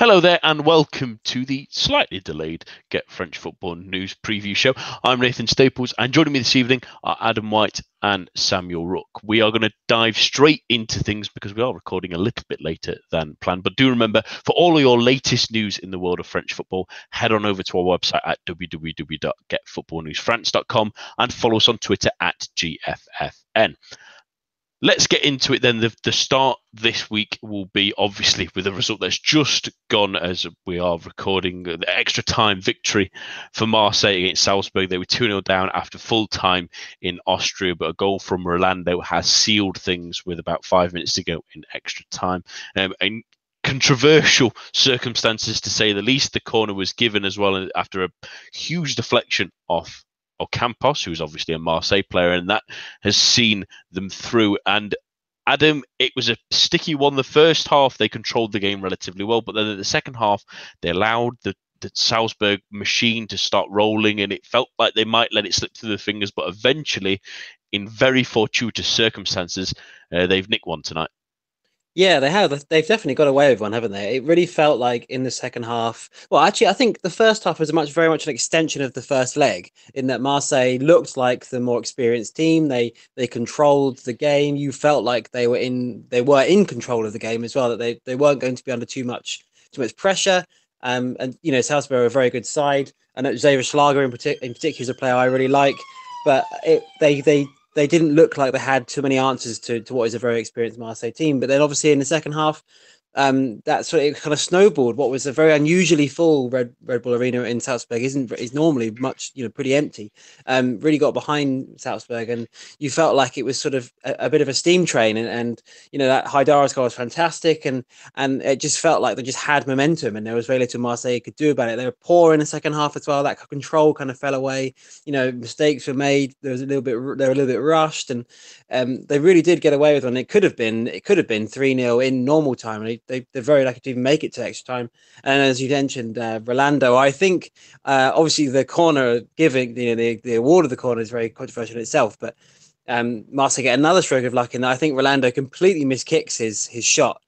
Hello there, and welcome to the slightly delayed Get French Football News preview show. I'm Nathan Staples, and joining me this evening are Adam White and Samuel Rooke. We are going to dive straight into things because we are recording a little bit later than planned. But do remember, for all of your latest news in the world of French football, head on over to our website at www.getfootballnewsfrance.com and follow us on Twitter at GFFN. Let's get into it then. The start this week will be obviously with a result that's just gone as we are recording. The extra time victory for Marseille against Salzburg. They were 2-0 down after full time in Austria, but a goal from Rolando has sealed things with about 5 minutes to go in extra time. And controversial circumstances, to say the least. The corner was given as well after a huge deflection off Campos, who's obviously a Marseille player, and that has seen them through. And Adam, it was a sticky one. The first half, they controlled the game relatively well, but then in the second half, they allowed the Salzburg machine to start rolling, and it felt like they might let it slip through their fingers, but eventually, in very fortuitous circumstances, they've nicked one tonight. Yeah, they have. They've definitely got away with one, haven't they? It really felt like in the second half. Well, actually, I think the first half was very much an extension of the first leg. In that Marseille looked like the more experienced team. They controlled the game. You felt like they were in control of the game as well. That they weren't going to be under too much pressure. And Salzburg are a very good side. And Xavier Schlager in particular is a player I really like. But they didn't look like they had too many answers to what is a very experienced Marseille team. But then obviously in the second half, that sort of kind of snowballed. What was a very unusually full Red Bull Arena in Salzburg is normally much pretty empty. Really got behind Salzburg, and you felt like it was sort of a bit of a steam train. And that Haidara's goal was fantastic, and it just felt like they just had momentum, and there was very little Marseille could do about it. They were poor in the second half as well. That control kind of fell away. Mistakes were made. They were a little bit rushed, and they really did get away with one. It could have been 3-0 in normal time, and they're very lucky to even make it to extra time. And as you mentioned, Rolando, I think obviously the corner giving the award of the corner is very controversial in itself, but Marseille get another stroke of luck in that I think Rolando completely miskicks his shot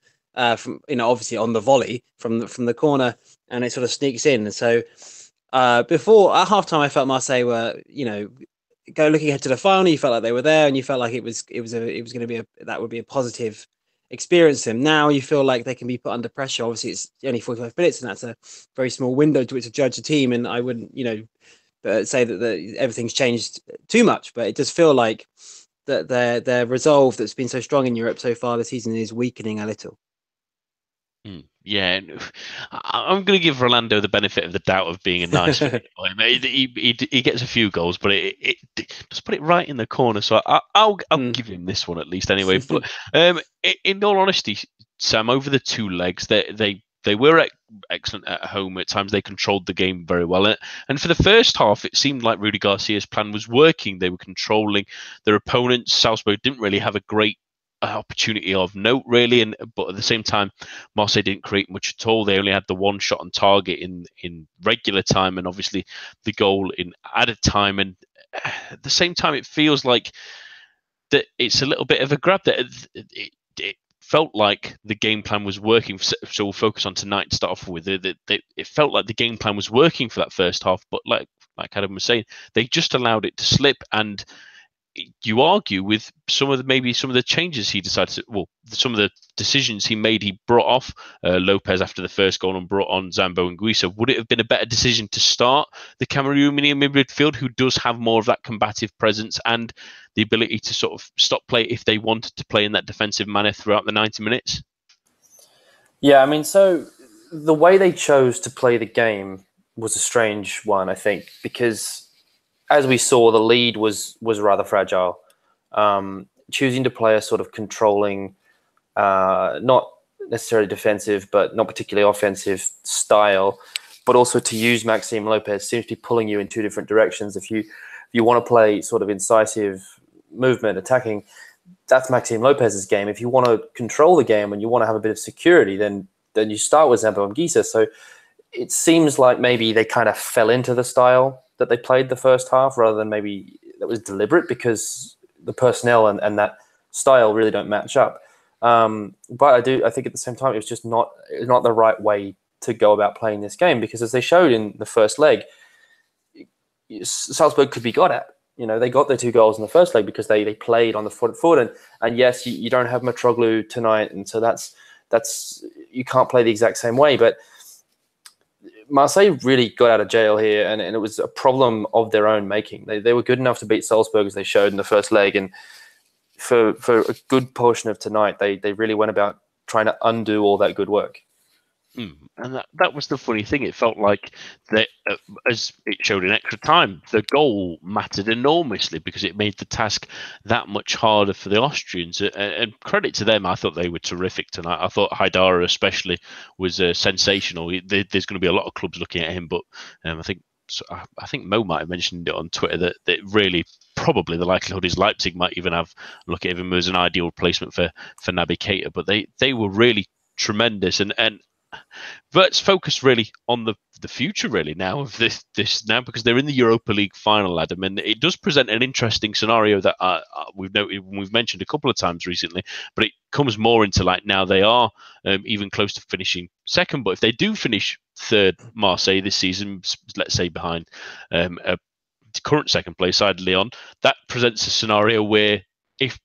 from obviously on the volley from the corner, and it sort of sneaks in. So before at halftime, I felt Marseille were looking ahead to the final. You felt like they were there, and you felt like it was going to be that would be a positive experience them. Now you feel like they can be put under pressure. Obviously, it's only 45 minutes, and that's a very small window to which to judge a team. And I wouldn't, say that everything's changed too much, but it does feel like that their resolve that's been so strong in Europe so far this season is weakening a little. Yeah, I'm going to give Rolando the benefit of the doubt of being a nice boy. He gets a few goals, but it just put it right in the corner. So I'll give him this one at least anyway. But in all honesty, Sam, over the two legs, they were excellent at home. At times, they controlled the game very well. And for the first half, it seemed like Rudy Garcia's plan was working. They were controlling their opponents. Salzburg didn't really have a great opportunity of note, really, but at the same time, Marseille didn't create much at all. They only had the one shot on target in regular time, and obviously the goal in added time. And at the same time, it feels like that it's a little bit of a grab. That it felt like the game plan was working. So we'll focus on tonight to start off with. It felt like the game plan was working for that first half, but like Adam was saying, they just allowed it to slip. And you argue with some of the changes he decided to, some of the decisions he made. He brought off Lopez after the first goal and brought on Zambo and Guisa. Would it have been a better decision to start the Cameroonian midfield, who does have more of that combative presence and the ability to sort of stop play if they wanted to play in that defensive manner throughout the 90 minutes? Yeah, I mean, so the way they chose to play the game was a strange one, I think, because as we saw, the lead was rather fragile. Choosing to play a sort of controlling, not necessarily defensive, but not particularly offensive style, but also to use Maxime Lopez seems to be pulling you in two different directions. If you want to play sort of incisive movement, attacking, that's Maxime Lopez's game. If you want to control the game and you want to have a bit of security, then you start with Zambo and Guisa. So it seems like maybe they kind of fell into the style that they played the first half, rather than maybe that was deliberate, because the personnel and that style really don't match up. But I think at the same time, it was just not the right way to go about playing this game, because as they showed in the first leg, Salzburg could be got at. They got their 2 goals in the first leg because they played on the front foot. And yes, you don't have Mitroglou tonight, and so that's you can't play the exact same way. But Marseille really got out of jail here, and it was a problem of their own making. They were good enough to beat Salzburg, as they showed in the first leg, and for a good portion of tonight, they really went about trying to undo all that good work. And that was the funny thing. It felt like that, as it showed in extra time, the goal mattered enormously because it made the task that much harder for the Austrians. And credit to them, I thought they were terrific tonight. I thought Haidara especially was sensational. There's going to be a lot of clubs looking at him, but I think Mo might have mentioned it on Twitter that really probably the likelihood is Leipzig might even have look at him as an ideal replacement for Naby Keita. But they were really tremendous, and let's focus really on the future really now of this now, because they're in the Europa League final, Adam, and it does present an interesting scenario that we've mentioned a couple of times recently, but it comes more into like now they are even close to finishing second. But if they do finish third, Marseille, this season, let's say behind a current second place side Lyon, that presents a scenario where if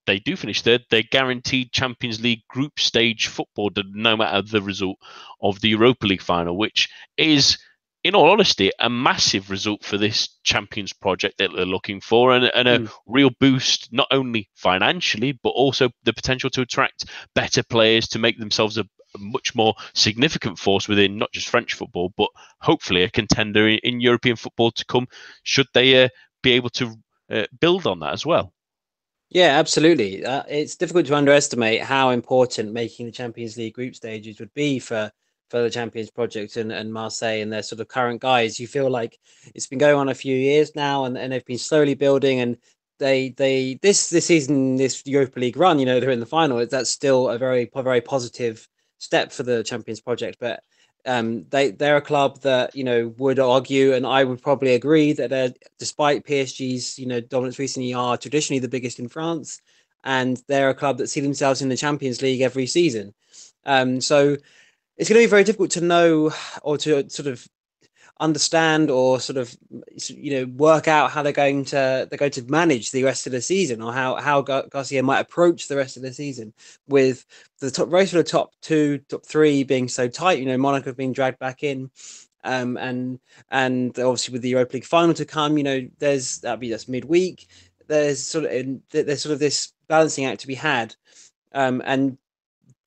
they do finish third, they're guaranteed Champions League group stage football, no matter the result of the Europa League final, which is, in all honesty, a massive result for this Champions project that they're looking for, and a real boost, not only financially, but also the potential to attract better players, to make themselves a much more significant force within not just French football, but hopefully a contender in European football to come, should they be able to build on that as well. Yeah, absolutely. It's difficult to underestimate how important making the Champions League group stages would be for the Champions project and Marseille and their sort of current guys. You feel like it's been going on a few years now, and they've been slowly building. And this season, this Europa League run, they're in the final. That's still a very positive step for the Champions project. But they're a club that would argue, and I would probably agree, that despite PSG's dominance recently, are traditionally the biggest in France, and they're a club that see themselves in the Champions League every season. So it's going to be very difficult to know, or to sort of understand, or sort of work out how they're going to manage the rest of the season, or how Garcia might approach the rest of the season, with the top race for the top 2, top 3 being so tight. Monaco being dragged back in, and obviously with the Europa League final to come, that's midweek. There's sort of this balancing act to be had, and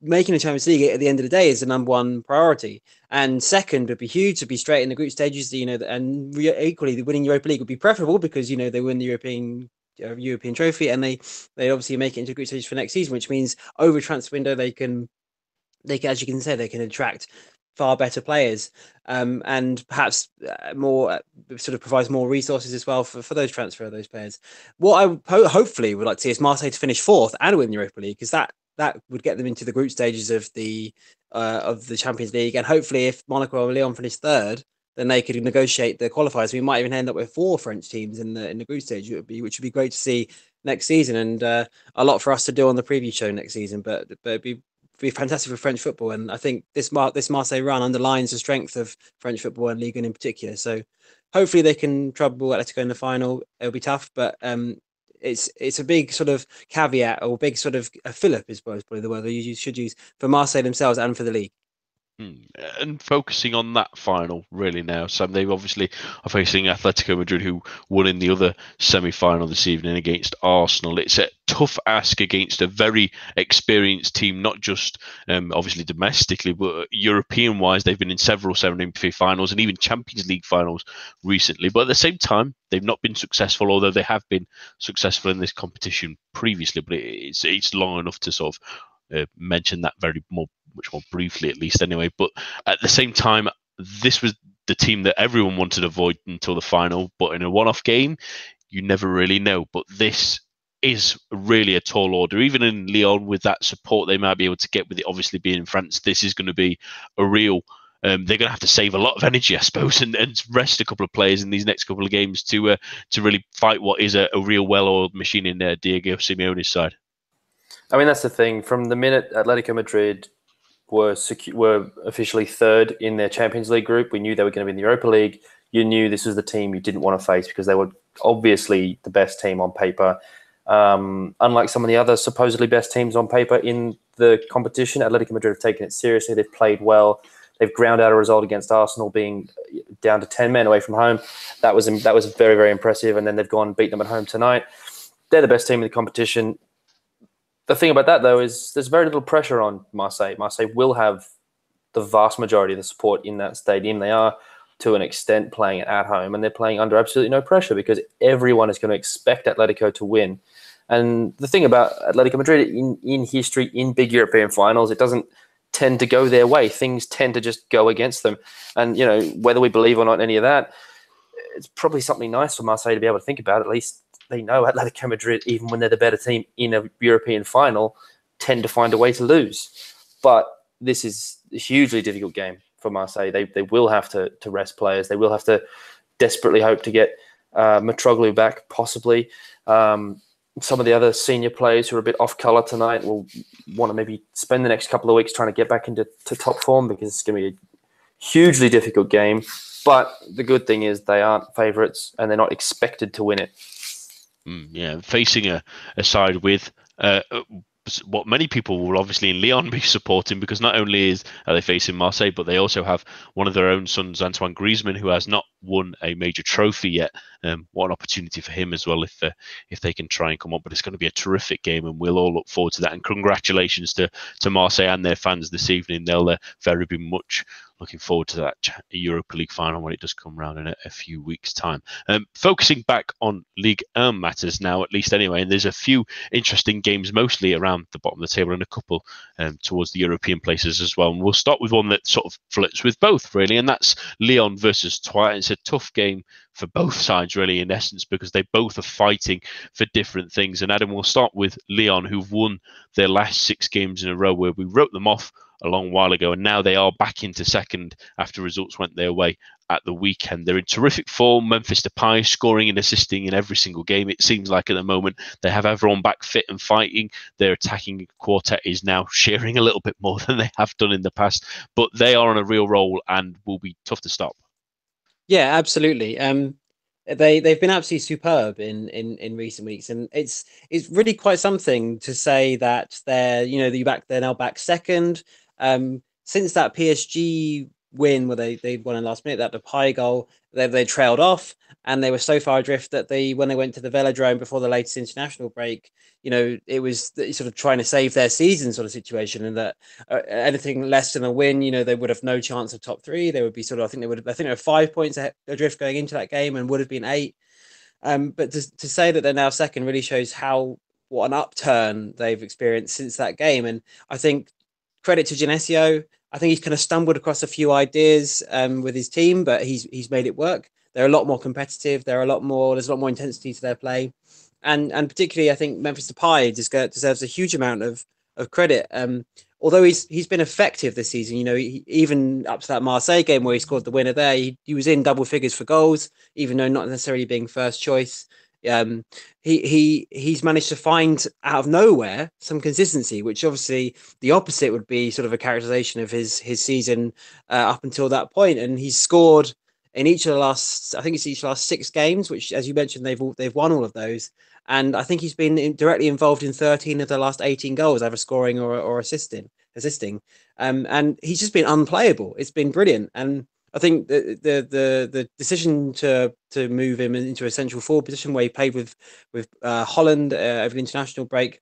making the Champions League at the end of the day is the number one priority. And second would be huge, to be straight in the group stages, and equally the winning Europa League would be preferable, because, they win the European trophy, and they obviously make it into group stages for next season, which means over transfer window, they can, as you can say, they can attract far better players, and perhaps more sort of provides more resources as well for those transfer of those players. What I hopefully would like to see is Marseille to finish fourth and win the Europa League, because that would get them into the group stages of the Champions League, and hopefully if Monaco or Lyon finish third, then they could negotiate the qualifiers. We might even end up with 4 French teams in the group stage, which would be great to see next season, and a lot for us to do on the preview show next season. But it'd be fantastic for French football, and I think this Marseille run underlines the strength of French football and Ligue 1 in particular. So hopefully they can trouble Atletico in the final. It'll be tough, but it's a big sort of caveat, or big sort of a fillip, is probably the word you should use, for Marseille themselves and for the league. And focusing on that final really now, Sam, they obviously are facing Atletico Madrid, who won in the other semi-final this evening against Arsenal. It's a tough ask against a very experienced team, not just obviously domestically, but European-wise. They've been in several 7-in-3 finals and even Champions League finals recently. But at the same time, they've not been successful, although they have been successful in this competition previously. But it's long enough to sort of mention that much more briefly, at least anyway. But at the same time, this was the team that everyone wanted to avoid until the final. But in a one-off game, you never really know. But this is really a tall order. Even in Lyon, with that support they might be able to get, with it obviously being in France, this is going to be a real... they're going to have to save a lot of energy, I suppose, and rest a couple of players in these next couple of games to really fight what is a real well-oiled machine in Diego Simeone's side. I mean, that's the thing. From the minute Atletico Madrid were officially third in their Champions League group. We knew they were going to be in the Europa League. You knew this was the team you didn't want to face because they were obviously the best team on paper. Unlike some of the other supposedly best teams on paper in the competition, Atletico Madrid have taken it seriously. They've played well. They've ground out a result against Arsenal, being down to 10 men away from home. That was very, very impressive. And then they've gone and beat them at home tonight. They're the best team in the competition. The thing about that, though, is there's very little pressure on Marseille. Marseille will have the vast majority of the support in that stadium. They are, to an extent, playing at home, and they're playing under absolutely no pressure because everyone is going to expect Atletico to win. And the thing about Atletico Madrid in history, in big European finals, it doesn't tend to go their way. Things tend to just go against them. And, you know, whether we believe or not in any of that, it's probably something nice for Marseille to be able to think about. At least they know Atletico Madrid, even when they're the better team in a European final, tend to find a way to lose. But this is a hugely difficult game for Marseille. They will have to rest players. They will have to desperately hope to get Mitroglou back, possibly. Some of the other senior players who are a bit off colour tonight will want to maybe spend the next couple of weeks trying to get back into top form because it's going to be a hugely difficult game. But the good thing is they aren't favourites and they're not expected to win it. Yeah, facing a side with what many people will obviously in Lyon be supporting, because not only are they facing Marseille, but they also have one of their own sons, Antoine Griezmann, who has not won a major trophy yet. What an opportunity for him as well if they can try and come up. But it's going to be a terrific game, and we'll all look forward to that. And congratulations to Marseille and their fans this evening. They'll very be much looking forward to that Europa League final when it does come around in a few weeks' time. Focusing back on Ligue 1 matters now, at least anyway, and there's a few interesting games mostly around the bottom of the table and a couple towards the European places as well. And we'll start with one that sort of flirts with both, really, and that's Lyon versus Troyes. It's a tough game for both sides, really, in essence, because they both are fighting for different things. And Adam, we'll start with Lyon, who've won their last 6 games in a row, where we wrote them off a long while ago, and now they are back into second after results went their way at the weekend. They're in terrific form. Memphis Depay scoring and assisting in every single game. It seems like at the moment they have everyone back fit and fighting. Their attacking quartet is now sharing a little bit more than they have done in the past, but they are on a real roll and will be tough to stop. Yeah, absolutely. They've been absolutely superb in recent weeks, and it's really quite something to say that they're now back second. Since that PSG win where they won in last minute, that Depay goal, they trailed off, and they were so far adrift that when they went to the Velodrome before the latest international break, it was sort of trying to save their season sort of situation, and that anything less than a win, they would have no chance of top 3. They would be I think they were 5 points adrift going into that game and would have been 8. But to say that they're now second really shows what an upturn they've experienced since that game. And I think credit to Genesio. I think he's kind of stumbled across a few ideas with his team, but he's made it work. They're a lot more competitive. There's a lot more intensity to their play, and particularly I think Memphis Depay deserves a huge amount of credit. Although he's been effective this season, even up to that Marseille game where he scored the winner there, he was in double figures for goals, even though not necessarily being first choice. He's managed to find out of nowhere some consistency, which obviously the opposite would be sort of a characterization of his season up until that point. And he's scored in each of the last 6 games, which, as you mentioned, they've won all of those. And I think he's been directly involved in 13 of the last 18 goals, either scoring or assisting. And he's just been unplayable. It's been brilliant. And I think the decision to move him into a central forward position where he played with Holland over the international break,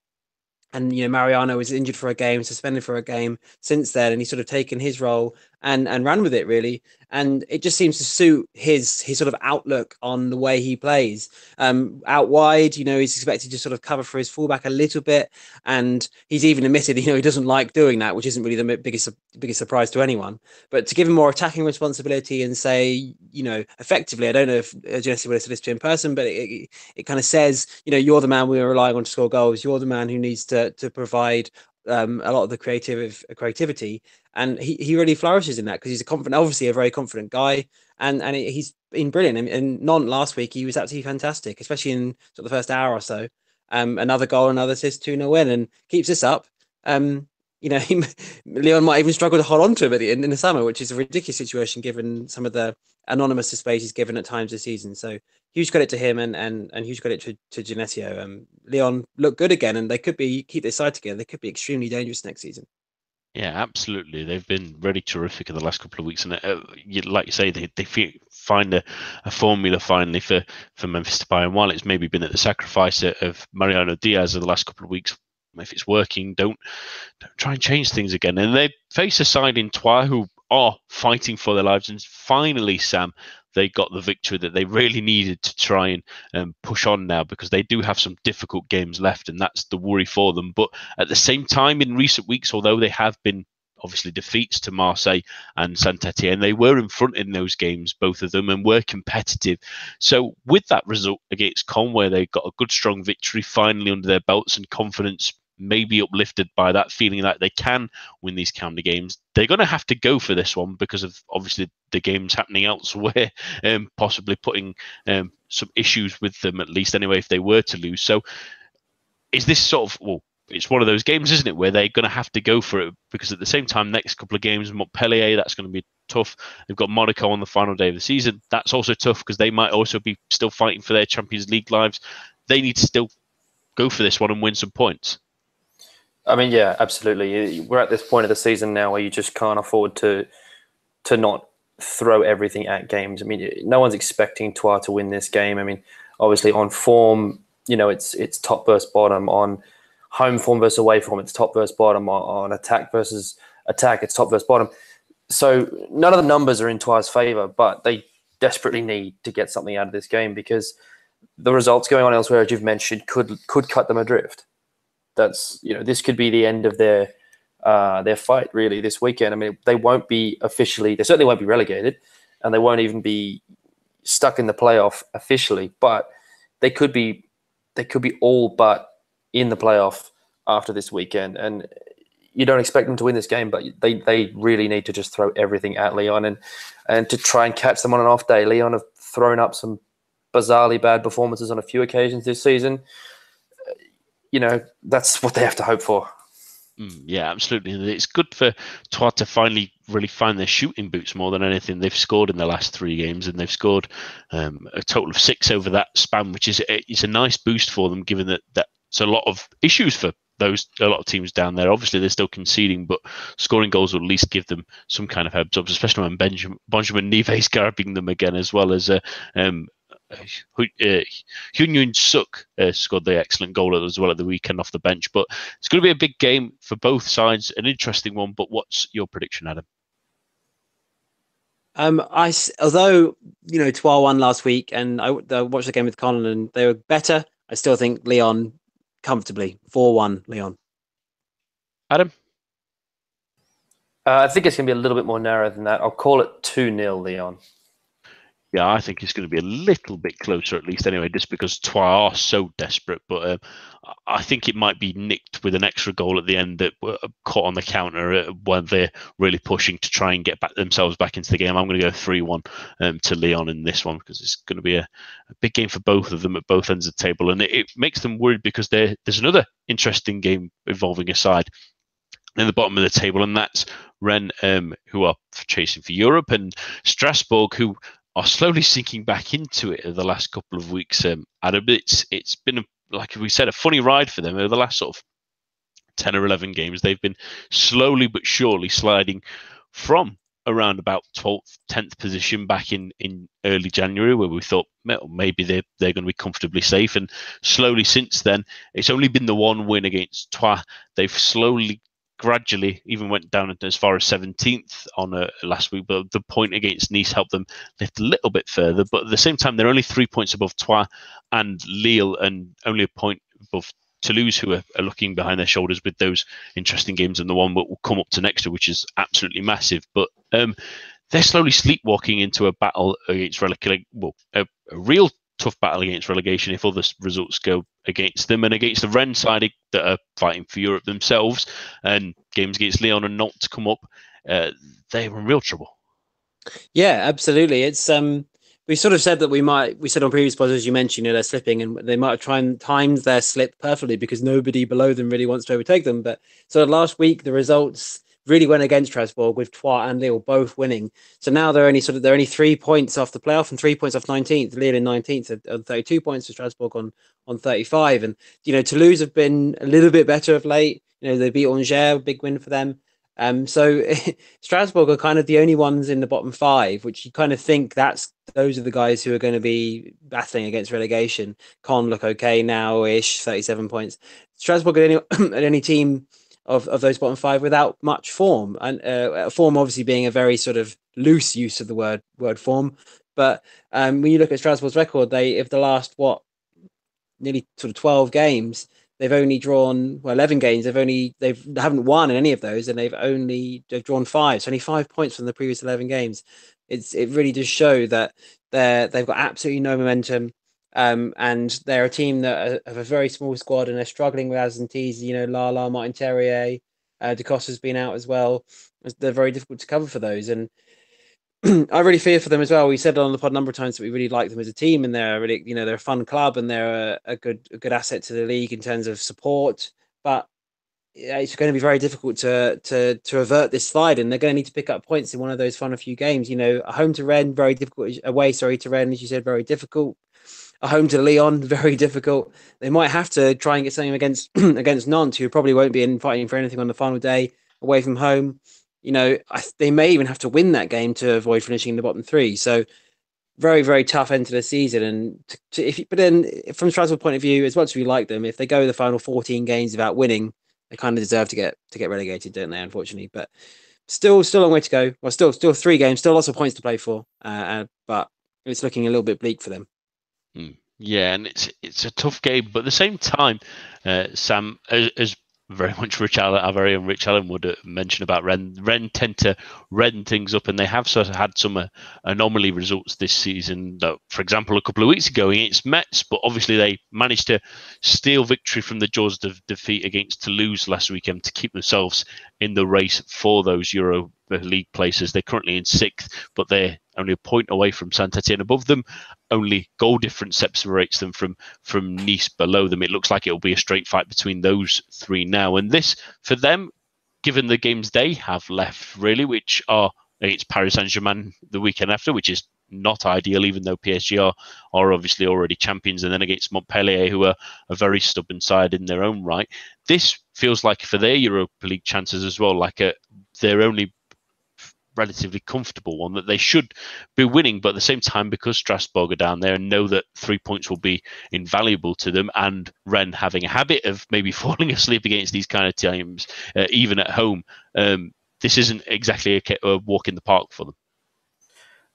and Mariano was injured for a game, suspended for a game since then, and he's sort of taken his role and ran with it really, and it just seems to suit his sort of outlook on the way he plays. Out wide, he's expected to sort of cover for his fullback a little bit, and he's even admitted he doesn't like doing that, which isn't really the biggest surprise to anyone. But to give him more attacking responsibility and say, effectively, I don't know if Jesse would have said this to him in person, but it kind of says, you're the man we are relying on to score goals. You're the man who needs to provide a lot of the creativity, and he really flourishes in that because he's obviously a very confident guy, and he's been brilliant. And Nantes last week, he was absolutely fantastic, especially in sort of the first hour or so. Another goal, another assist, 2-0 win, and keeps this up. Leon might even struggle to hold on to him at the end in the summer, which is a ridiculous situation given some of the anonymous displays he's given at times this season. So huge credit to him and huge credit to Genesio. Leon look good again, and they could keep their side together. They could be extremely dangerous next season. Yeah, absolutely. They've been really terrific in the last couple of weeks, and like you say, they find a formula finally for Memphis Depay. And while it's maybe been at the sacrifice of Mariano Diaz in the last couple of weeks, if it's working, don't try and change things again. And they face a side in Troyes who are fighting for their lives. And finally, Sam, they got the victory that they really needed to try and push on now, because they do have some difficult games left, and that's the worry for them. But at the same time, in recent weeks, although they have been obviously defeats to Marseille and Saint-Etienne, they were in front in those games, both of them, and were competitive. So with that result against Conway, they got a good, strong victory finally under their belts, and confidence maybe uplifted by that, feeling that they can win these county games. They're going to have to go for this one because of obviously the games happening elsewhere, possibly putting some issues with them, at least anyway, if they were to lose. So is this sort of, well, it's one of those games, isn't it, where they're going to have to go for it, because at the same time, next couple of games, Montpellier, that's going to be tough. They've got Monaco on the final day of the season. That's also tough because they might also be still fighting for their Champions League lives. They need to still go for this one and win some points. I mean, yeah, absolutely. We're at this point of the season now where you just can't afford to not throw everything at games. I mean, no one's expecting Troyes to win this game. I mean, obviously on form, it's top versus bottom. On home form versus away form, it's top versus bottom. On attack versus attack, it's top versus bottom. So none of the numbers are in Troyes' favour, but they desperately need to get something out of this game, because the results going on elsewhere, as you've mentioned, could cut them adrift. That's, this could be the end of their fight really this weekend. I mean, they certainly won't be relegated, and they won't even be stuck in the playoff officially, but they could be all but in the playoff after this weekend. And you don't expect them to win this game, but they really need to just throw everything at Lyon and to try and catch them on an off day. Lyon have thrown up some bizarrely bad performances on a few occasions this season. That's what they have to hope for. Yeah, absolutely. It's good for Troyes to finally really find their shooting boots more than anything. They've scored in the last 3 games, and they've scored a total of 6 over that span, which is a nice boost for them, given that that's a lot of issues for a lot of teams down there. Obviously, they're still conceding, but scoring goals will at least give them some kind of heads up, especially when Benjamin Nives grabbing them again, as well as Hyun Suk scored the excellent goal as well at the weekend off the bench. But it's going to be a big game for both sides, an interesting one. But what's your prediction, Adam? Although Troyes won last week, and I watched the game with Colin, and they were better, I still think Lyon comfortably 4-1 Lyon. Adam? I think it's going to be a little bit more narrow than that. I'll call it 2-0 Lyon. Yeah, I think it's going to be a little bit closer, at least anyway, just because Troyes are so desperate. But I think it might be nicked with an extra goal at the end that were caught on the counter when they're really pushing to try and get themselves back into the game. I'm going to go 3-1 to Lyon in this one, because it's going to be a big game for both of them at both ends of the table. And it makes them worried, because there's another interesting game involving a side in the bottom of the table, and that's Rennes, who are chasing for Europe, and Strasbourg, who are slowly sinking back into it over the last couple of weeks. Adam, it's been, like we said, a funny ride for them over the last sort of 10 or 11 games. They've been slowly but surely sliding from around about 12th, 10th position back in early January, where we thought maybe they're going to be comfortably safe. And slowly since then, it's only been the one win against Troyes. They've slowly, gradually even went down as far as 17th on last week, but the point against Nice helped them lift a little bit further. But at the same time, they're only 3 points above Troyes and Lille, and only a point above Toulouse, who are looking behind their shoulders with those interesting games, and the one that will come up to next year, which is absolutely massive. But they're slowly sleepwalking into a battle against relegation, a real tough battle against relegation if other results go against them, and against the Rennes side that are fighting for Europe themselves, and games against Lyon are not to come up, they're in real trouble. Yeah, absolutely. It's we sort of said that we said on previous pods, as you mentioned, they're slipping and they might have tried and timed their slip perfectly because nobody below them really wants to overtake them. But so last week, the results really went against Strasbourg with Troyes and Lille both winning. So now they're only 3 points off the playoff and 3 points off 19th. Lille in 19th on 32 points to Strasbourg on 35. And, Toulouse have been a little bit better of late. They beat Angers, big win for them. So Strasbourg are kind of the only ones in the bottom five, which you kind of think those are the guys who are going to be battling against relegation. Caen look okay now-ish, 37 points. Strasbourg are any team of those bottom five without much form, and form obviously being a very sort of loose use of the word form. But when you look at Strasbourg's record, if the last nearly sort of 12 games, they've only drawn 11 games. They haven't won in any of those, and they've drawn 5. So only 5 points from the previous 11 games. It really does show that they've got absolutely no momentum. And they're a team that have a very small squad and they're struggling with Azantisi, Lala, Martin Terrier, De Costa's been out as well. They're very difficult to cover for those. And I really fear for them as well. We said on the pod a number of times that we really like them as a team, and they're really, they're a fun club and they're a good asset to the league in terms of support. But it's going to be very difficult to avert this slide, and they're going to need to pick up points in one of those final few games. A home to Rennes, very difficult. Away, to Rennes, as you said, very difficult. A home to Lyon, very difficult. They might have to try and get something against against Nantes, who probably won't be fighting for anything on the final day away from home. They may even have to win that game to avoid finishing in the bottom 3. So very, very tough end to the season. And but then from Strasbourg's point of view, as much as we like them, if they go the final 14 games without winning, they kind of deserve to get relegated, don't they? Unfortunately, but still a long way to go. Well, still 3 games, still lots of points to play for. But it's looking a little bit bleak for them. Yeah, and it's a tough game, but at the same time, Sam, as very much our very own Rich Allen would mention about Rennes. Rennes tend to redden things up, and they have sort of had some anomaly results this season. For example, a couple of weeks ago against Metz, but obviously they managed to steal victory from the jaws of defeat against Toulouse last weekend to keep themselves in the race for those Europa League places. They're currently in 6th, but they're only a point away from Saint-Etienne above them. Only goal difference separates them from Nice below them. It looks like it'll be a straight fight between those 3 now. And this, for them, given the games they have left, really, which are against Paris Saint-Germain the weekend after, which is not ideal, even though PSG are obviously already champions, and then against Montpellier, who are a very stubborn side in their own right. This feels like for their Europa League chances as well, like their only relatively comfortable one that they should be winning, but at the same time, because Strasbourg are down there and know that 3 points will be invaluable to them, and Rennes having a habit of maybe falling asleep against these kind of teams, even at home, this isn't exactly a walk in the park for them.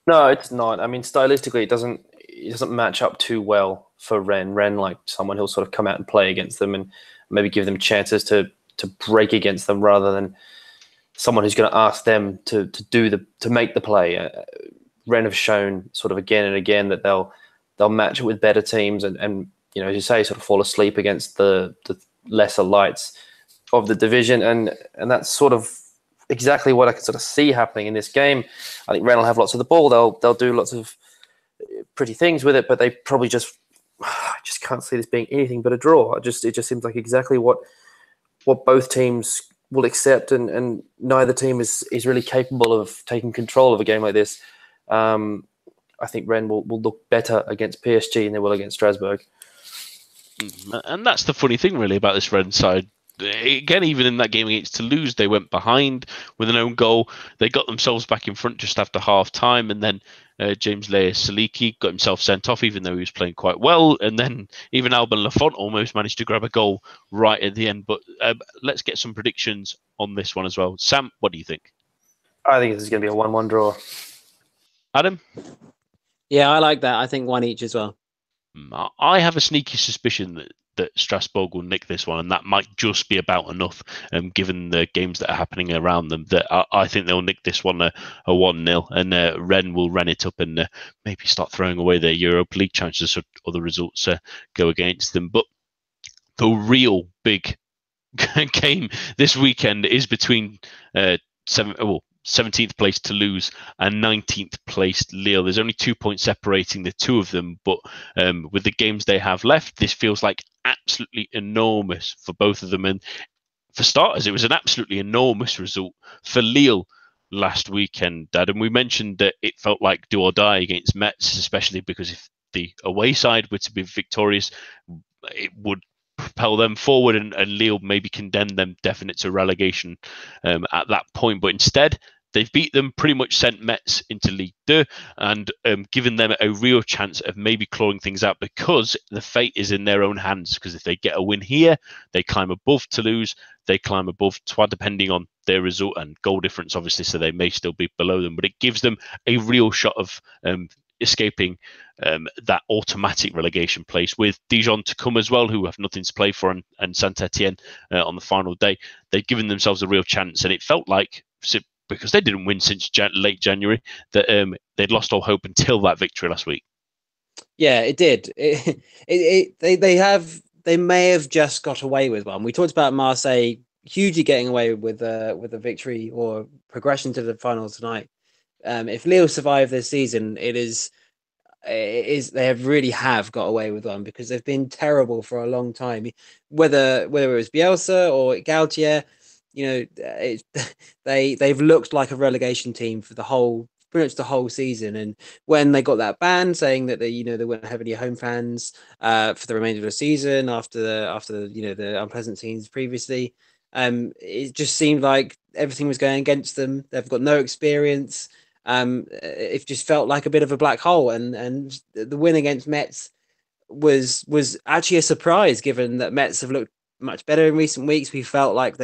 No, it's not. I mean, stylistically, it doesn't match up too well for Rennes. Rennes, like someone who'll sort of come out and play against them and maybe give them chances to break against them, rather than someone who's going to ask them to make the play. Rennes have shown sort of again and again that they'll match it with better teams and as you say, sort of fall asleep against the lesser lights of the division, and that's sort of exactly what I can sort of see happening in this game. I think Rennes will have lots of the ball. They'll do lots of pretty things with it, but they probably just can't see this being anything but a draw. It just seems like exactly what both teams will accept, and neither team is really capable of taking control of a game like this. I think Rennes will look better against PSG than they will against Strasbourg. And that's the funny thing, really, about this Rennes side. Again, even in that game against Toulouse, they went behind with an own goal. They got themselves back in front just after half time, and then James Leah Saliki got himself sent off, even though he was playing quite well. And then even Alban Lafont almost managed to grab a goal right at the end. But let's get some predictions on this one as well. Sam, what do you think? I think this is going to be a 1-1 draw. Adam? Yeah, I like that. I think 1 each as well. I have a sneaky suspicion that Strasbourg will nick this one, and that might just be about enough, given the games that are happening around them, that I think they'll nick this one a 1-0, and Rennes will run it up and maybe start throwing away their Europa League chances so other results go against them. But the real big game this weekend is between 17th place Toulouse and 19th placed Lille. There's only 2 points separating the two of them, but with the games they have left, this feels like absolutely enormous for both of them. And for starters, it was an absolutely enormous result for Lille last weekend, Dad. And we mentioned that it felt like do or die against Metz, especially because if the away side were to be victorious, it would propel them forward, and Lille maybe condemn them definite to relegation at that point. But instead, they've beat them, pretty much sent Metz into Ligue 2 and given them a real chance of maybe clawing things out, because the fate is in their own hands. Because if they get a win here, they climb above Toulouse, they climb above Troyes, depending on their result and goal difference, obviously, so they may still be below them. But it gives them a real shot of escaping that automatic relegation place, with Dijon to come as well, who have nothing to play for, and Saint-Etienne on the final day. They've given themselves a real chance, and it felt like, because they didn't win since late January, that they'd lost all hope until that victory last week. Yeah, it did. They may have just got away with one. We talked about Marseille hugely getting away with a victory or progression to the final tonight. If Lille survive this season, it is they really have got away with one, because they've been terrible for a long time. Whether it was Bielsa or Galtier, they've looked like a relegation team for pretty much the whole season. And when they got that ban saying that they wouldn't have any home fans for the remainder of the season after the unpleasant scenes previously, it just seemed like everything was going against them. They've got no experience. It just felt like a bit of a black hole, and the win against Metz was actually a surprise, given that Metz have looked much better in recent weeks. We felt like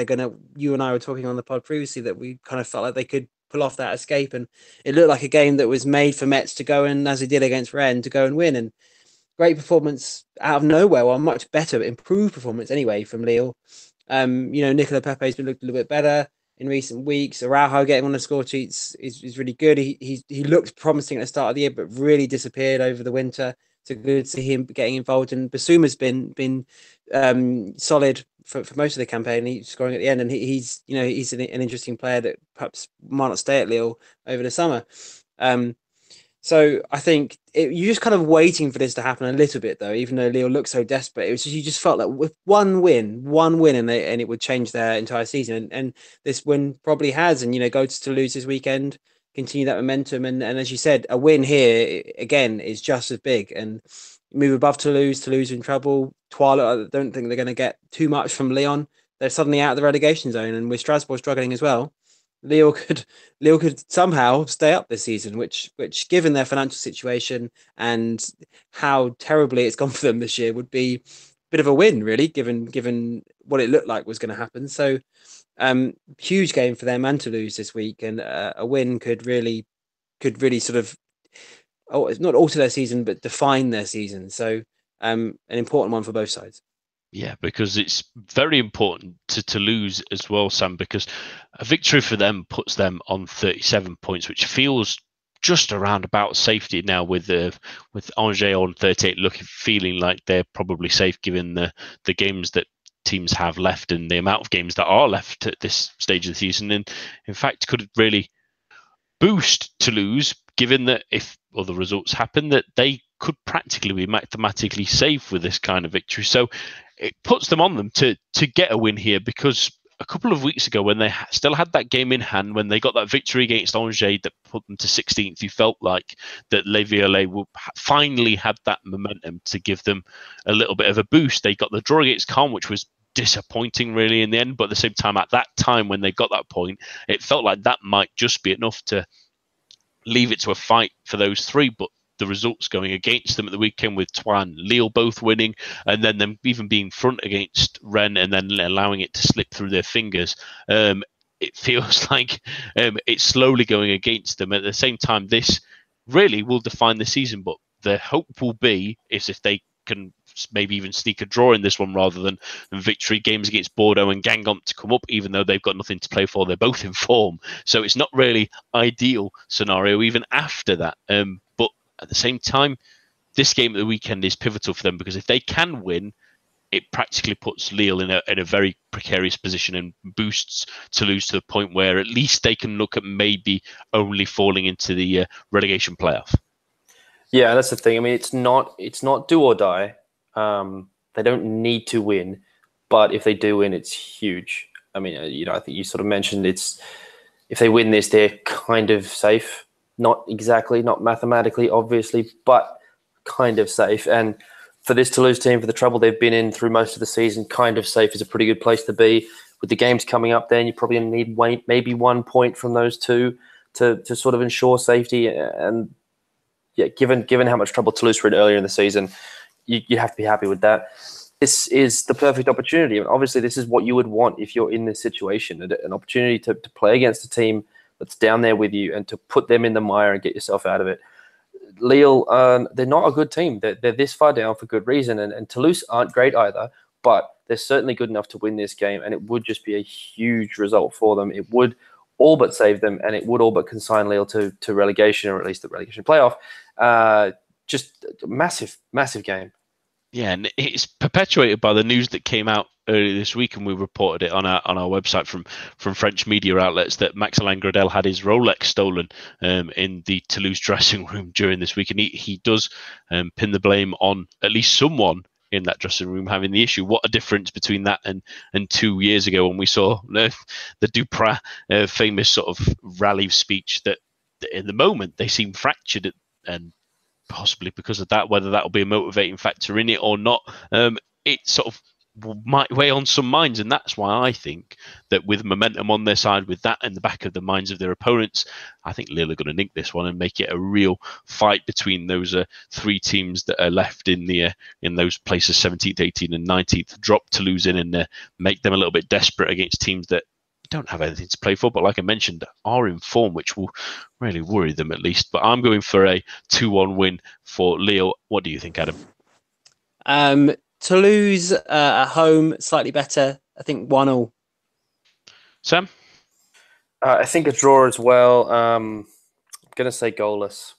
you and I were talking on the pod previously, that we kind of felt like they could pull off that escape, and it looked like a game that was made for Metz to go and, as they did against Rennes, to go and win. And great performance out of nowhere, well, much better, improved performance anyway from Lille. Nicolas Pepe's been looked a little bit better in recent weeks. Araujo getting on the score sheets is really good. He looked promising at the start of the year, but really disappeared over the winter. So good to see him getting involved. And Basuma's been solid for most of the campaign. He's scoring at the end, and he's an interesting player that perhaps might not stay at Lille over the summer. So I think you're just kind of waiting for this to happen a little bit, though. Even though Lille looked so desperate, you just felt like with one win, and it would change their entire season. And this win probably has. And go to Toulouse this weekend, continue that momentum, and as you said, a win here again is just as big. And move above Toulouse. Toulouse in trouble. Troyes, I don't think they're going to get too much from Lyon. They're suddenly out of the relegation zone, and with Strasbourg struggling as well, Lille could somehow stay up this season, which given their financial situation and how terribly it's gone for them this year, would be a bit of a win, really, given what it looked like was going to happen. So huge game for them and Toulouse this week, and a win could really sort of not alter their season, but define their season. So an important one for both sides. Yeah, because it's very important to Toulouse as well, Sam, because a victory for them puts them on 37 points, which feels just around about safety now, with Angers on 38, feeling like they're probably safe given the games that teams have left and the amount of games that are left at this stage of the season. And in fact, could really boost Toulouse, given that if other results happen, that they could practically be mathematically safe with this kind of victory. So it puts them on them to get a win here, because a couple of weeks ago, when they still had that game in hand, when they got that victory against Angers that put them to 16th, you felt like that Les Violets finally had that momentum to give them a little bit of a boost. They got the draw against Caen, which was disappointing really in the end, but at the same time, at that time when they got that point, it felt like that might just be enough to leave it to a fight for those three. But the results going against them at the weekend, with Troyes and Lille both winning, and then them even being front against Rennes and then allowing it to slip through their fingers, it feels like it's slowly going against them. At the same time, this really will define the season, but the hope will be is if they can maybe even sneak a draw in this one rather than victory. Games against Bordeaux and Guingamp to come up, even though they've got nothing to play for. They're both in form, so it's not really ideal scenario even after that. But at the same time, this game at the weekend is pivotal for them, because if they can win, it practically puts Lille in a very precarious position and boosts Toulouse to the point where at least they can look at maybe only falling into the relegation playoff. Yeah, that's the thing. I mean, it's not do or die. They don't need to win, but if they do win, it's huge. I mean, I think you sort of mentioned if they win this, they're kind of safe. Not exactly, not mathematically, obviously, but kind of safe. And for this Toulouse team, for the trouble they've been in through most of the season, kind of safe is a pretty good place to be. With the games coming up, then you probably need maybe 1 point from those two to sort of ensure safety. And yeah, given how much trouble Toulouse were in earlier in the season, you have to be happy with that. This is the perfect opportunity. And obviously, this is what you would want if you're in this situation, an opportunity to play against a team that's down there with you and to put them in the mire and get yourself out of it. Lille, they're not a good team. They're this far down for good reason. And Toulouse aren't great either, but they're certainly good enough to win this game. And it would just be a huge result for them. It would all but save them, and it would all but consign Lille to relegation, or at least the relegation playoff. Just a massive, massive game. Yeah, and it's perpetuated by the news that came out earlier this week, and we reported it on our website from French media outlets that Max-Alain Gradel had his Rolex stolen in the Toulouse dressing room during this week, and he does pin the blame on at least someone in that dressing room having the issue. What a difference between that and 2 years ago when we saw the Duprat famous sort of rally speech that in the moment they seem fractured and possibly because of that, whether that will be a motivating factor in it or not, it sort of might weigh on some minds. And that's why I think that with momentum on their side, with that in the back of the minds of their opponents, I think Lille are going to nick this one and make it a real fight between those three teams that are left in those places, 17th, 18th and 19th, drop Toulouse in and make them a little bit desperate against teams that don't have anything to play for, but like I mentioned, are in form, which will really worry them at least. But I'm going for a 2-1 win for Lille. What do you think, Adam? Toulouse at home, slightly better. I think 1-1. Sam? I think a draw as well. I'm going to say goalless.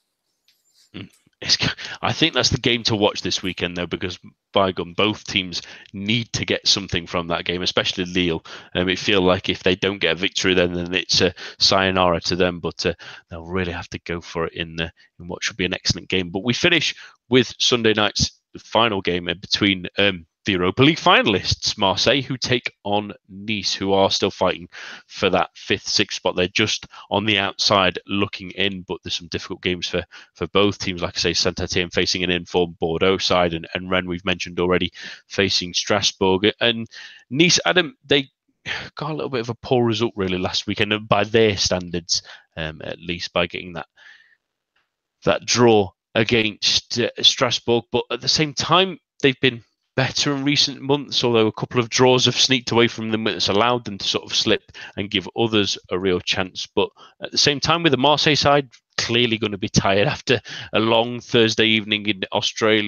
I think that's the game to watch this weekend, though, because by God, both teams need to get something from that game, especially Lille. It feels like if they don't get a victory, then it's a sayonara to them. But they'll really have to go for it in what should be an excellent game. But we finish with Sunday night's final game between the Europa League finalists, Marseille, who take on Nice, who are still fighting for that 5th, 6th spot. They're just on the outside looking in, but there's some difficult games for both teams. Like I say, Saint-Etienne facing an informed Bordeaux side, and Rennes, we've mentioned already, facing Strasbourg. And Nice, Adam, they got a little bit of a poor result really last weekend, and by their standards, at least, by getting that draw against Strasbourg. But at the same time, they've been better in recent months, although a couple of draws have sneaked away from them, it's allowed them to sort of slip and give others a real chance. But at the same time, with the Marseille side clearly going to be tired after a long Thursday evening in Austria,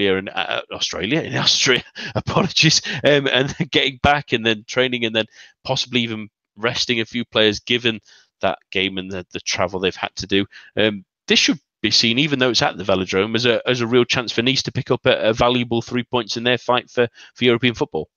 apologies, and then getting back and then training and then possibly even resting a few players given that game and the travel they've had to do. This should be seen, even though it's at the Velodrome, as a real chance for Nice to pick up a valuable 3 points in their fight for European football.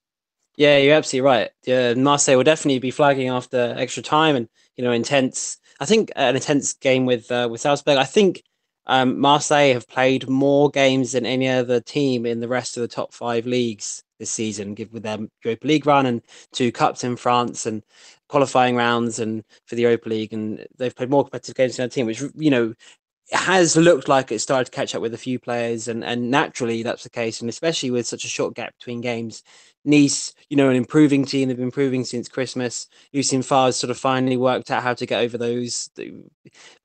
Yeah, you're absolutely right. Marseille will definitely be flagging after extra time and intense. I think an intense game with Salzburg. I think Marseille have played more games than any other team in the rest of the top 5 leagues this season, with their Europa League run and 2 cups in France and qualifying rounds and for the Europa League, and they've played more competitive games than a team, which it has looked like it started to catch up with a few players, and naturally that's the case, and especially with such a short gap between games. Nice, an improving team, they've been improving since Christmas. Lucien Favre sort of finally worked out how to get over those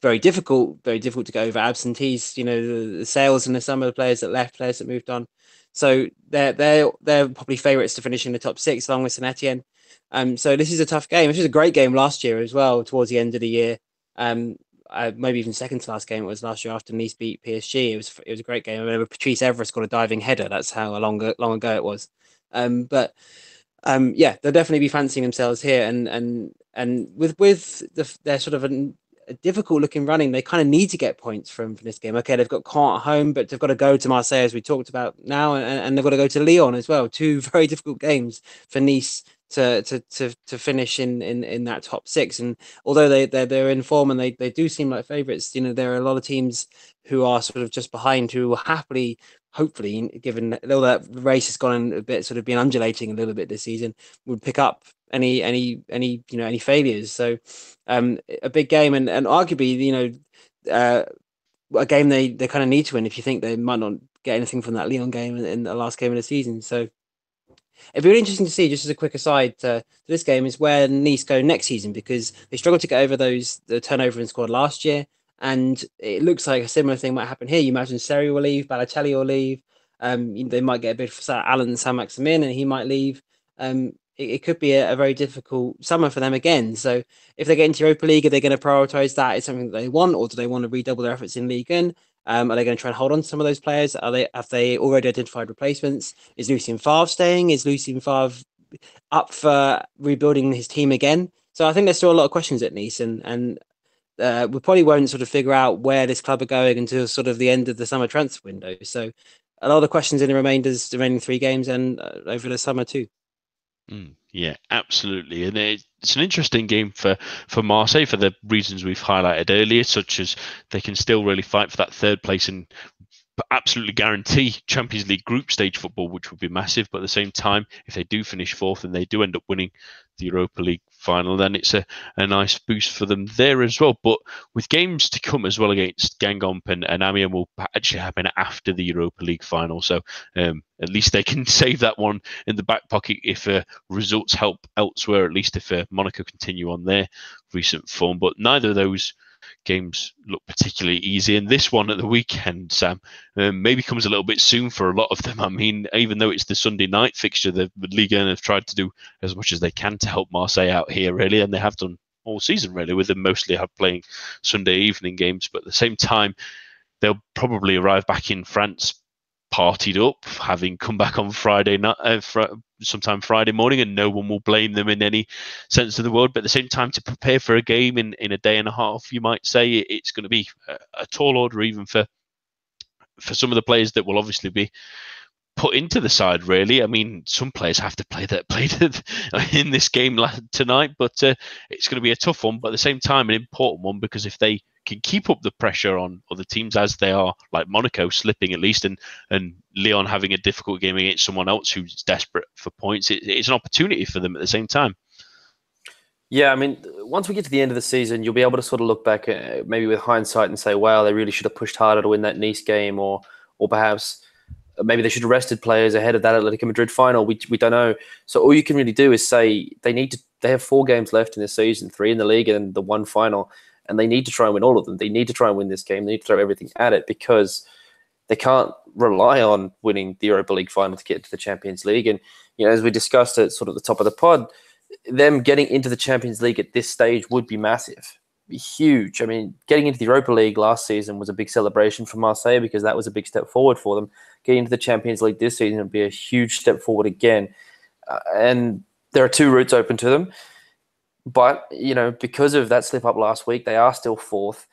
very difficult to get over absentees, the sales and some of the players that left, players that moved on. So they're probably favourites to finish in the top 6 along with Saint-Etienne. So this is a tough game. This was a great game last year as well, towards the end of the year. Maybe even second to last game it was last year after Nice beat PSG. It was a great game. I remember Patrice Evra scored a diving header. That's how long ago it was. They'll definitely be fancying themselves here, and with their sort of a difficult looking running. They kind of need to get points from this game. Okay, they've got Caen at home, but they've got to go to Marseille, as we talked about now, and they've got to go to Lyon as well. Two very difficult games for Nice to finish in that top six. And although they're in form and they do seem like favourites, you know, there are a lot of teams who are sort of just behind who will happily, hopefully, given all that race has gone a bit, sort of been undulating a little bit this season, would pick up any failures. So a big game, and arguably, you know, a game they kind of need to win if you think they might not get anything from that Lyon game in the last game of the season. So it'd be really interesting to see, just as a quick aside to this game, is where Nice go next season, because they struggled to get over the turnover in squad last year. And it looks like a similar thing might happen here. You imagine Seri will leave, Balotelli will leave. They might get a bid for Alan Saint-Maximin, and he might leave. It could be a very difficult summer for them again. So if they get into Europa League, are they going to prioritise that as something that they want, or do they want to redouble their efforts in Ligue 1? Are they going to try and hold on to some of those players? Have they already identified replacements? Is Lucien Favre staying? Is Lucien Favre up for rebuilding his team again? So I think there's still a lot of questions at Nice, and we probably won't sort of figure out where this club are going until sort of the end of the summer transfer window. So a lot of questions in the remaining 3 games and over the summer too. Yeah, absolutely. And it's an interesting game for Marseille for the reasons we've highlighted earlier, such as they can still really fight for that 3rd place and absolutely guarantee Champions League group stage football, which would be massive. But at the same time, if they do finish 4th and they do end up winning the Europa League final, then it's a nice boost for them there as well. But with games to come as well against Guingamp and Amiens will actually happen after the Europa League final. So at least they can save that one in the back pocket if results help elsewhere, at least if Monaco continue on their recent form. But neither of those games look particularly easy, and this one at the weekend, Sam, maybe comes a little bit soon for a lot of them. I mean, even though it's the Sunday night fixture, the Ligue 1 have tried to do as much as they can to help Marseille out here, really, and they have done all season, really, with them mostly playing Sunday evening games. But at the same time, they'll probably arrive back in France partied up, having come back on Friday night, sometime Friday morning, and no one will blame them in any sense of the word. But at the same time, to prepare for a game in a day and a half, you might say it's going to be a tall order, even for some of the players that will obviously be put into the side, really. I mean, some players have to played in this game tonight, but it's going to be a tough one, but at the same time, an important one, because if they can keep up the pressure on other teams as they are, like Monaco slipping at least, and Lyon having a difficult game against someone else who's desperate for points, it's an opportunity for them at the same time. Yeah, I mean, once we get to the end of the season, you'll be able to sort of look back maybe with hindsight and say, wow, they really should have pushed harder to win that Nice game, or perhaps maybe they should have rested players ahead of that Atletico Madrid final. We don't know. So all you can really do is say they have 4 games left in this season, 3 in the league and the 1 final, and they need to try and win all of them. They need to try and win this game. They need to throw everything at it, because they can't rely on winning the Europa League final to get into the Champions League. And, you know, as we discussed at sort of the top of the pod, them getting into the Champions League at this stage would be massive, be huge. I mean, getting into the Europa League last season was a big celebration for Marseille, because that was a big step forward for them. Getting into the Champions League this season would be a huge step forward again. And there are 2 routes open to them. But, you know, because of that slip up last week, they are still 4th.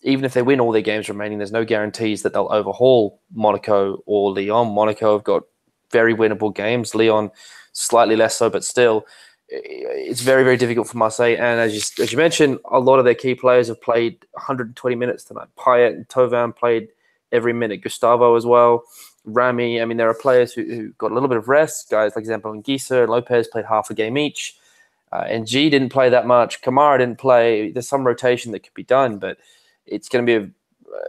Even if they win all their games remaining, there's no guarantees that they'll overhaul Monaco or Lyon. Monaco have got very winnable games. Lyon slightly less so, but still, it's very, very difficult for Marseille. And as you mentioned, a lot of their key players have played 120 minutes tonight. Payet and Thauvin played every minute. Gustavo as well. Rami. I mean, there are players who got a little bit of rest. Guys like Zambo Anguissa and Lopez played half a game each. And G didn't play that much. Kamara didn't play. There's some rotation that could be done, but it's going to be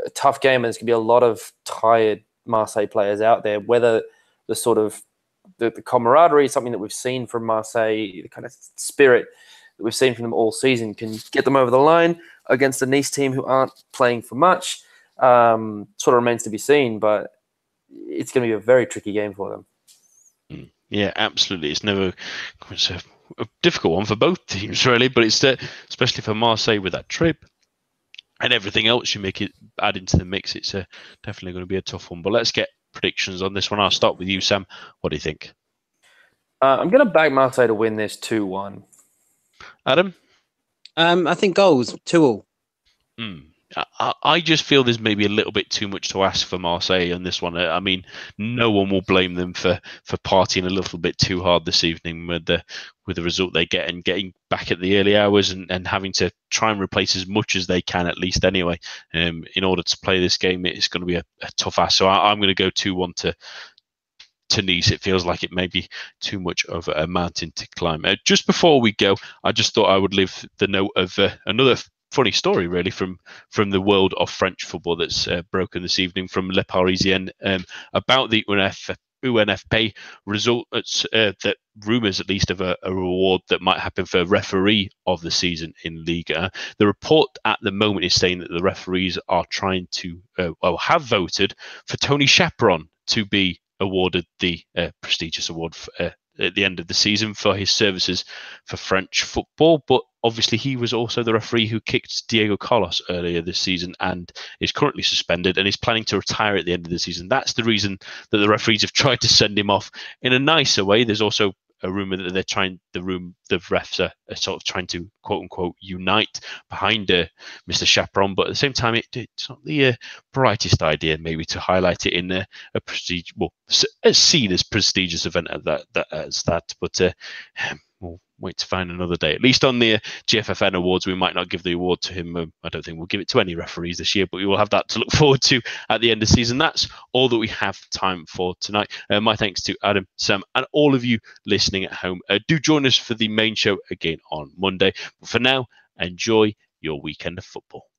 a tough game, and there's going to be a lot of tired Marseille players out there. Whether the sort of the camaraderie, something that we've seen from Marseille, the kind of spirit that we've seen from them all season, can get them over the line against a Nice team who aren't playing for much, sort of remains to be seen, but it's going to be a very tricky game for them. Yeah, absolutely. It's a difficult one for both teams, really, but it's especially for Marseille with that trip and everything else you add into the mix. It's definitely going to be a tough one. But let's get predictions on this one. I'll start with you, Sam. What do you think? I'm going to back Marseille to win this 2-1. Adam? I think goals, 2-2. I just feel there's maybe a little bit too much to ask for Marseille on this one. I mean, no one will blame them for partying a little bit too hard this evening with the result they get, and getting back at the early hours and having to try and replace as much as they can, at least anyway, in order to play this game. It's going to be a tough ask. So I'm going to go 2-1 to Nice. It feels like it may be too much of a mountain to climb. Just before we go, I just thought I would leave the note of another funny story, really, from the world of French football that's broken this evening from Le Parisien, about the UNFP results, that rumours at least of a reward that might happen for referee of the season in Ligue. The report at the moment is saying that the referees are trying to, have voted for Tony Chaperon to be awarded the prestigious award at the end of the season for his services for French football. But obviously he was also the referee who kicked Diego Carlos earlier this season and is currently suspended and is planning to retire at the end of the season. That's the reason that the referees have tried to send him off in a nicer way. There's also a rumor that they're trying, the refs are sort of trying to quote unquote unite behind Mr. Chaperon, but at the same time, it's not the brightest idea maybe to highlight it in a prestige, well, as seen as prestigious event as that. But we'll wait to find another day. At least on the GFFN Awards, we might not give the award to him. I don't think we'll give it to any referees this year, but we will have that to look forward to at the end of the season. That's all that we have time for tonight. My thanks to Adam, Sam, and all of you listening at home. Do join us for the main show again on Monday. But for now, enjoy your weekend of football.